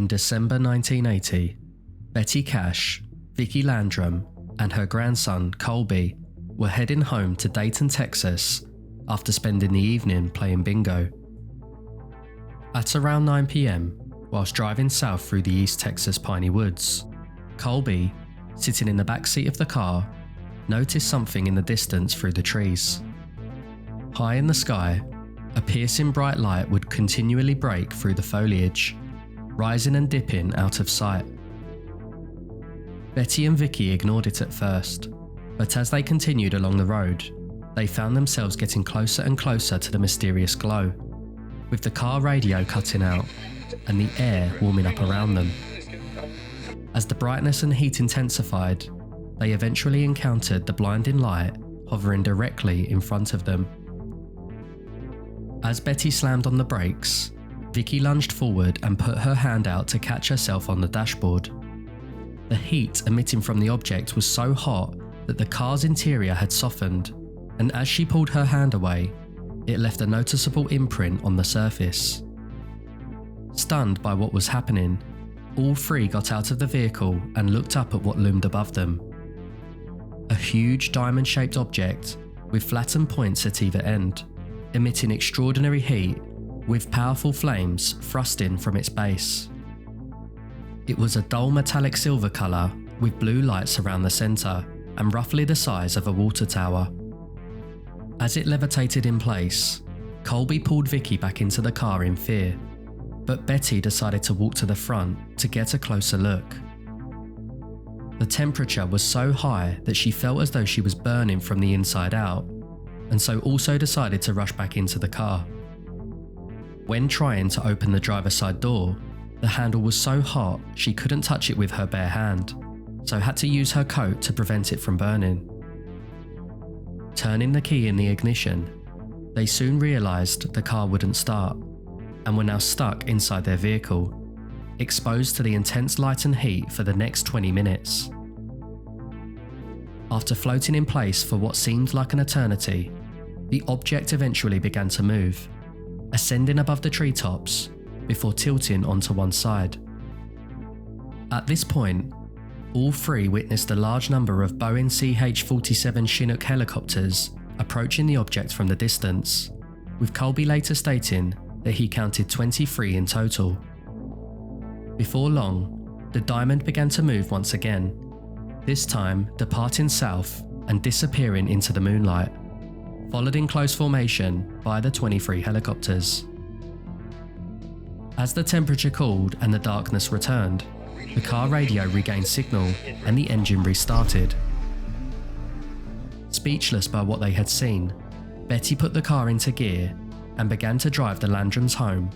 In December 1980, Betty Cash, Vickie Landrum, and her grandson Colby were heading home to Dayton, Texas after spending the evening playing bingo. At around 9 p.m, whilst driving south through the East Texas piney woods, Colby, sitting in the back seat of the car, noticed something in the distance through the trees. High in the sky, a piercing bright light would continually break through the foliage, rising and dipping out of sight. Betty and Vickie ignored it at first, but as they continued along the road, they found themselves getting closer and closer to the mysterious glow, with the car radio cutting out and the air warming up around them. As the brightness and heat intensified, they eventually encountered the blinding light hovering directly in front of them. As Betty slammed on the brakes, Vickie lunged forward and put her hand out to catch herself on the dashboard. The heat emitting from the object was so hot that the car's interior had softened, and as she pulled her hand away, it left a noticeable imprint on the surface. Stunned by what was happening, all three got out of the vehicle and looked up at what loomed above them. A huge diamond-shaped object with flattened points at either end, emitting extraordinary heat with powerful flames thrusting from its base. It was a dull metallic silver colour with blue lights around the centre and roughly the size of a water tower. As it levitated in place, Colby pulled Vickie back into the car in fear, but Betty decided to walk to the front to get a closer look. The temperature was so high that she felt as though she was burning from the inside out, and so also decided to rush back into the car. When trying to open the driver's side door, the handle was so hot she couldn't touch it with her bare hand, so had to use her coat to prevent it from burning. Turning the key in the ignition, they soon realised the car wouldn't start, and were now stuck inside their vehicle, exposed to the intense light and heat for the next 20 minutes. After floating in place for what seemed like an eternity, the object eventually began to move, ascending above the treetops before tilting onto one side. At this point, all three witnessed a large number of Boeing CH-47 Chinook helicopters approaching the object from the distance, with Colby later stating that he counted 23 in total. Before long, the diamond began to move once again, this time departing south and disappearing into the moonlight, followed in close formation by the 23 helicopters. As the temperature cooled and the darkness returned, the car radio regained signal and the engine restarted. Speechless by what they had seen, Betty put the car into gear and began to drive the Landrums home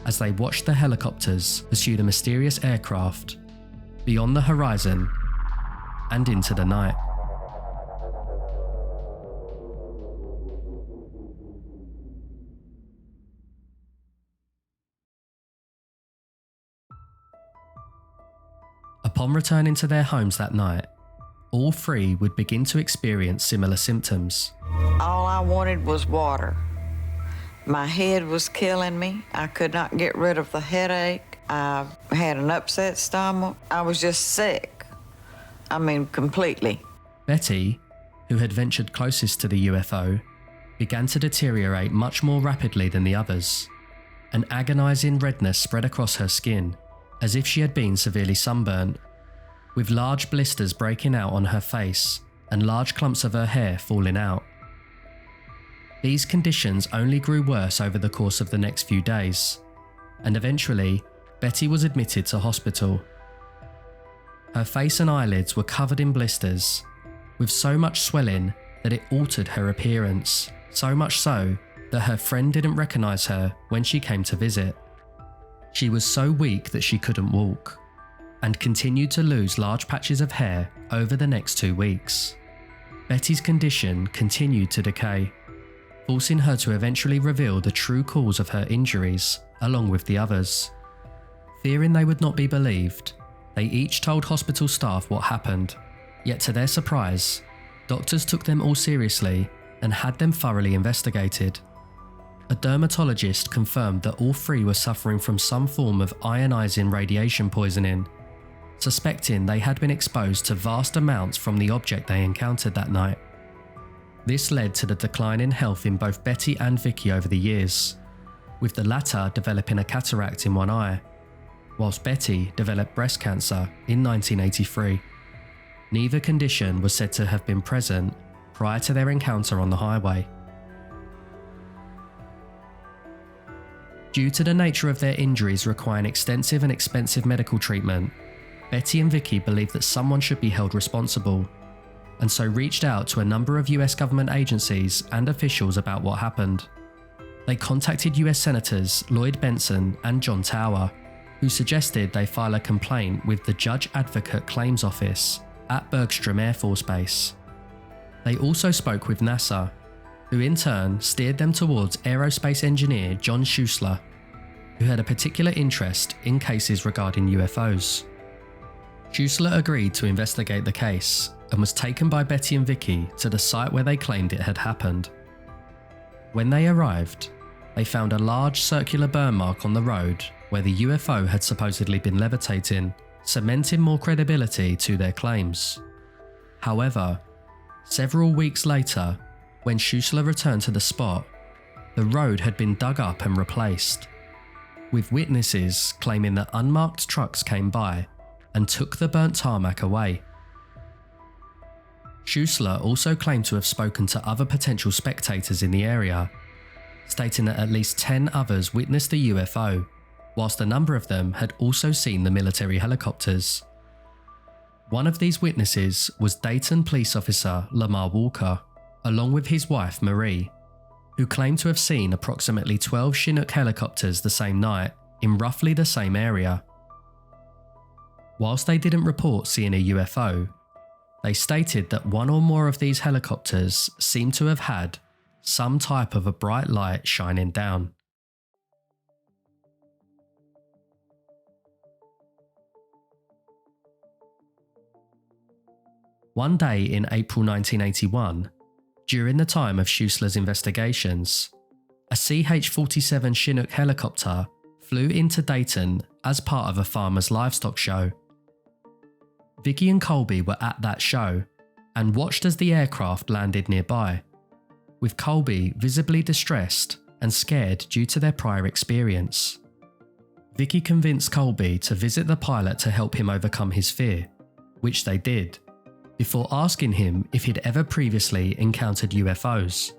as they watched the helicopters pursue the mysterious aircraft beyond the horizon and into the night. Upon returning to their homes that night, all three would begin to experience similar symptoms. All I wanted was water. My head was killing me. I could not get rid of the headache. I had an upset stomach. I was just sick. I mean, completely. Betty, who had ventured closest to the UFO, began to deteriorate much more rapidly than the others. An agonizing redness spread across her skin, as if she had been severely sunburnt, with large blisters breaking out on her face and large clumps of her hair falling out. These conditions only grew worse over the course of the next few days, and eventually Betty was admitted to hospital. Her face and eyelids were covered in blisters, with so much swelling that it altered her appearance, so much so that her friend didn't recognise her when she came to visit. She was so weak that she couldn't walk, and continued to lose large patches of hair over the next 2 weeks. Betty's condition continued to decay, forcing her to eventually reveal the true cause of her injuries along with the others. Fearing they would not be believed, they each told hospital staff what happened, yet to their surprise, doctors took them all seriously and had them thoroughly investigated. a dermatologist confirmed that all three were suffering from some form of ionizing radiation poisoning, suspecting they had been exposed to vast amounts from the object they encountered that night. This led to the decline in health in both Betty and Vickie over the years, with the latter developing a cataract in one eye, whilst Betty developed breast cancer in 1983. Neither condition was said to have been present prior to their encounter on the highway. Due to the nature of their injuries requiring extensive and expensive medical treatment, Betty and Vickie believed that someone should be held responsible, and so reached out to a number of US government agencies and officials about what happened. They contacted US Senators Lloyd Bentsen and John Tower, who suggested they file a complaint with the Judge Advocate Claims Office at Bergstrom Air Force Base. They also spoke with NASA, who in turn steered them towards aerospace engineer John Schuessler, who had a particular interest in cases regarding UFOs. Schuessler agreed to investigate the case and was taken by Betty and Vickie to the site where they claimed it had happened. When they arrived, they found a large circular burn mark on the road where the UFO had supposedly been levitating, cementing more credibility to their claims. However, several weeks later, when Schuessler returned to the spot, the road had been dug up and replaced, with witnesses claiming that unmarked trucks came by and took the burnt tarmac away. Schuessler also claimed to have spoken to other potential spectators in the area, stating that at least 10 others witnessed the UFO, whilst a number of them had also seen the military helicopters. One of these witnesses was Dayton police officer Lamar Walker, along with his wife Marie, who claimed to have seen approximately 12 Chinook helicopters the same night in roughly the same area. Whilst they didn't report seeing a UFO, they stated that one or more of these helicopters seemed to have had some type of a bright light shining down. One day in April 1981, during the time of Schuessler's investigations, a CH-47 Chinook helicopter flew into Dayton as part of a farmer's livestock show. Vickie and Colby were at that show and watched as the aircraft landed nearby, with Colby visibly distressed and scared due to their prior experience. Vickie convinced Colby to visit the pilot to help him overcome his fear, which they did, before asking him if he'd ever previously encountered UFOs.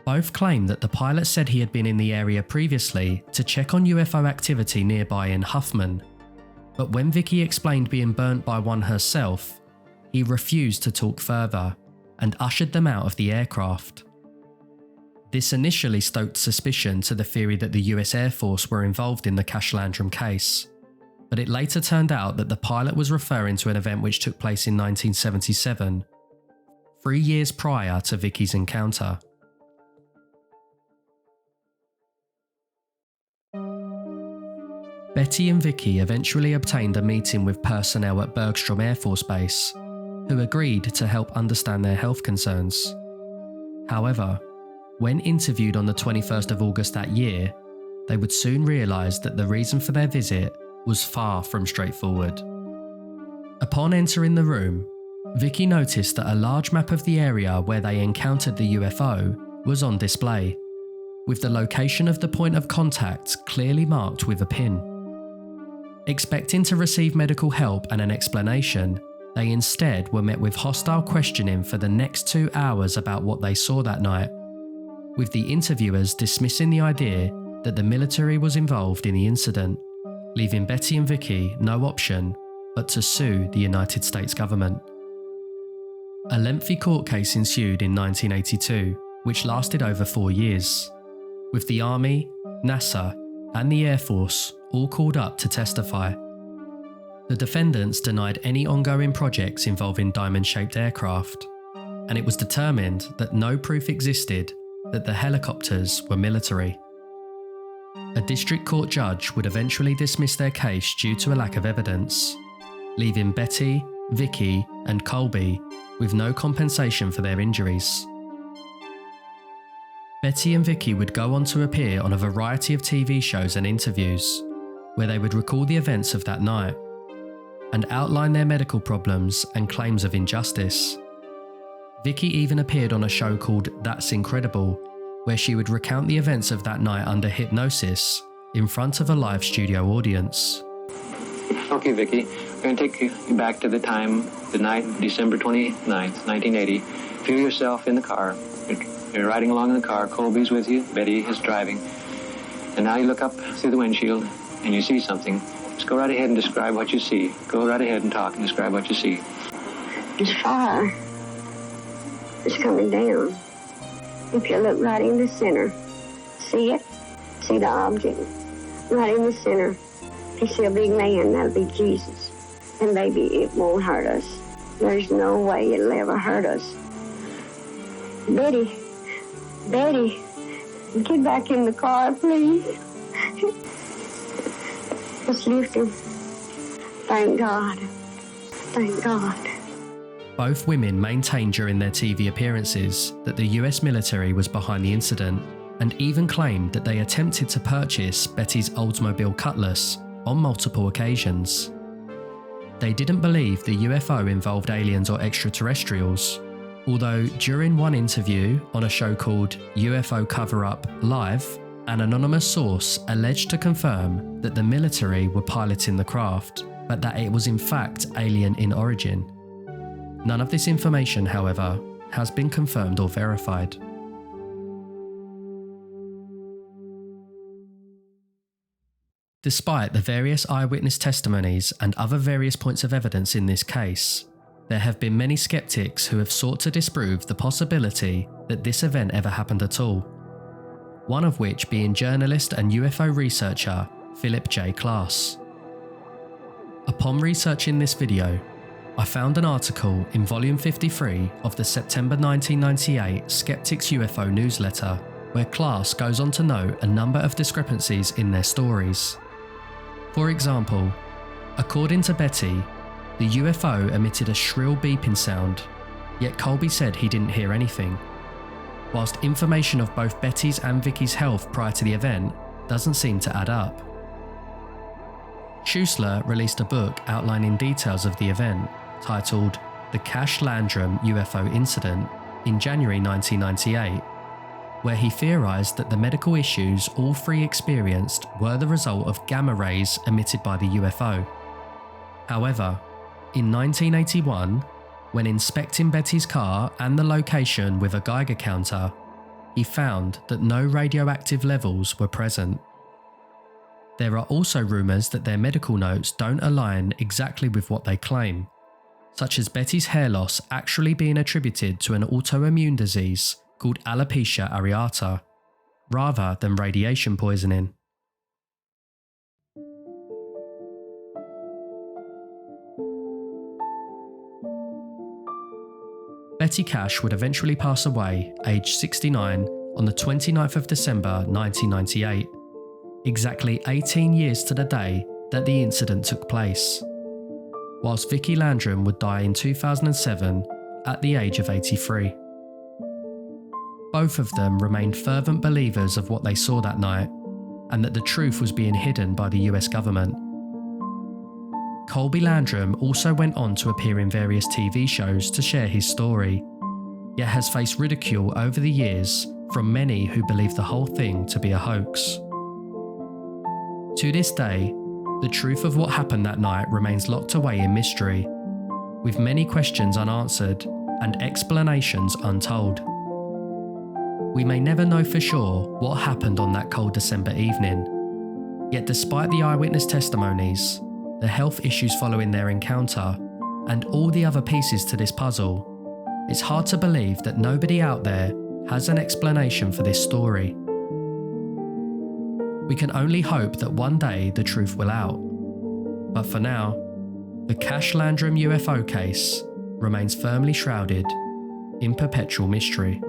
Both claimed that the pilot said he had been in the area previously to check on UFO activity nearby in Huffman, but when Vickie explained being burnt by one herself, he refused to talk further and ushered them out of the aircraft. This initially stoked suspicion to the theory that the US Air Force were involved in the Cash-Landrum case, but it later turned out that the pilot was referring to an event which took place in 1977, 3 years prior to Vickie's encounter. Betty and Vickie eventually obtained a meeting with personnel at Bergstrom Air Force Base, who agreed to help understand their health concerns. However, when interviewed on the 21st of August that year, they would soon realise that the reason for their visit was far from straightforward. Upon entering the room, Vickie noticed that a large map of the area where they encountered the UFO was on display, with the location of the point of contact clearly marked with a pin. Expecting to receive medical help and an explanation, they instead were met with hostile questioning for the next 2 hours about what they saw that night, with the interviewers dismissing the idea that the military was involved in the incident, leaving Betty and Vickie no option but to sue the United States government. A lengthy court case ensued in 1982, which lasted over 4 years, with the Army, NASA, and the Air Force all called up to testify. The defendants denied any ongoing projects involving diamond-shaped aircraft, and it was determined that no proof existed that the helicopters were military. A district court judge would eventually dismiss their case due to a lack of evidence, leaving Betty, Vickie, and Colby with no compensation for their injuries. Betty and Vickie would go on to appear on a variety of TV shows and interviews, where they would recall the events of that night and outline their medical problems and claims of injustice. Vickie even appeared on a show called That's Incredible, where she would recount the events of that night under hypnosis in front of a live studio audience. Okay, Vickie, we're going to take you back to the night, December 29th, 1980. Feel yourself in the car. You're riding along in the car. Colby's with you. Betty is driving. And now you look up through the windshield and you see something. Just go right ahead and describe what you see. Go right ahead and talk and describe what you see. It's fire. It's coming down. If you look right in the center, see it? See the object? Right in the center. If you see a big man, that'll be Jesus. And baby, it won't hurt us. There's no way it'll ever hurt us. Betty, get back in the car, please. Let's lift him. Thank God. Thank God. Both women maintained during their TV appearances that the US military was behind the incident, and even claimed that they attempted to purchase Betty's Oldsmobile Cutlass on multiple occasions. They didn't believe the UFO involved aliens or extraterrestrials, although during one interview on a show called UFO Cover-Up Live, an anonymous source alleged to confirm that the military were piloting the craft, but that it was in fact alien in origin. None of this information, however, has been confirmed or verified. Despite the various eyewitness testimonies and other various points of evidence in this case, there have been many skeptics who have sought to disprove the possibility that this event ever happened at all, one of which being journalist and UFO researcher Philip J. Klass. Upon researching this video, I found an article in volume 53 of the September 1998 Skeptics UFO newsletter, where Klass goes on to note a number of discrepancies in their stories. For example, according to Betty, the UFO emitted a shrill beeping sound, yet Colby said he didn't hear anything, whilst information of both Betty's and Vickie's health prior to the event doesn't seem to add up. Schuessler released a book outlining details of the event, titled The Cash-Landrum UFO Incident, in January 1998, where he theorised that the medical issues all three experienced were the result of gamma rays emitted by the UFO. However, in 1981, when inspecting Betty's car and the location with a Geiger counter, he found that no radioactive levels were present. There are also rumours that their medical notes don't align exactly with what they claim, such as Betty's hair loss actually being attributed to an autoimmune disease called alopecia areata, rather than radiation poisoning. Betty Cash would eventually pass away, aged 69, on the 29th of December 1998, exactly 18 years to the day that the incident took place, whilst Vickie Landrum would die in 2007 at the age of 83. Both of them remained fervent believers of what they saw that night, and that the truth was being hidden by the US government. Colby Landrum also went on to appear in various TV shows to share his story, yet has faced ridicule over the years from many who believe the whole thing to be a hoax. To this day, the truth of what happened that night remains locked away in mystery, with many questions unanswered and explanations untold. We may never know for sure what happened on that cold December evening, yet despite the eyewitness testimonies, the health issues following their encounter, and all the other pieces to this puzzle, it's hard to believe that nobody out there has an explanation for this story. We can only hope that one day the truth will out. But for now, the Cash-Landrum UFO case remains firmly shrouded in perpetual mystery.